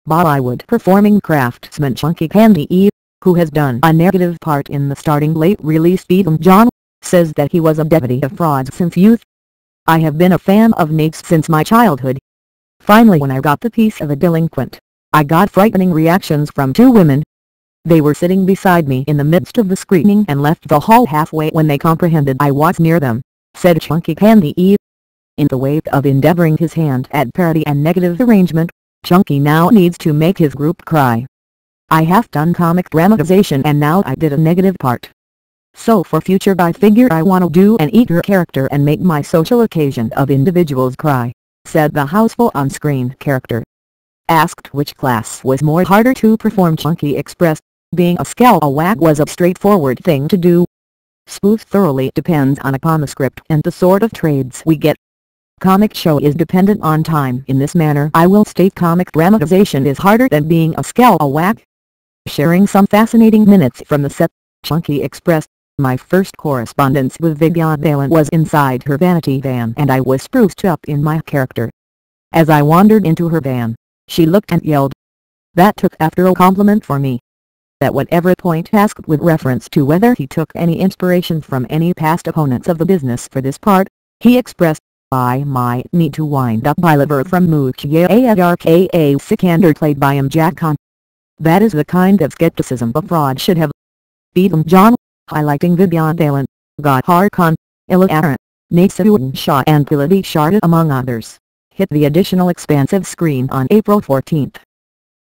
Bollywood performing craftsman Chunky Pandey, who has done a negative part in the starting late-release Beat 'em John, says that he was a devotee of frauds since youth. "I have been a fan of nakes since my childhood. Finally, when I got the piece of a delinquent, I got frightening reactions from two women. They were sitting beside me in the midst of the screening and left the hall halfway when they comprehended I was near them," said Chunky Pandey. In the wake of endeavoring his hand at parody and negative arrangement, Chunky now needs to make his group cry. "I have done comic dramatization and now I did a negative part. So for future I figure I wanna do an eager character and make my social occasion of individuals cry," said the houseful on-screen character. Asked which class was more harder to perform, Chunky expressed, "Being a scalawag was a straightforward thing to do. Spoof thoroughly depends upon the script and the sort of trades we get. Comic show is dependent on time. In this manner I will state comic dramatization is harder than being a scalawag." Sharing some fascinating minutes from the set, Chunky expressed, "My first correspondence with Vivian Valen was inside her vanity van and I was spruced up in my character. As I wandered into her van, she looked and yelled. That took after a compliment for me." At whatever point asked with reference to whether he took any inspiration from any past opponents of the business for this part, he expressed, "I might need to wind up Oliver from Mukhya Arka Sikander played by Jack Khan. That is the kind of skepticism a fraud should have." Beat 'em John, highlighting Vivian Valen, Gauhar Khan, Ila Aran, Naseeruddin Shah and Pilati Sharda among others, hit the additional expansive screen on April 14.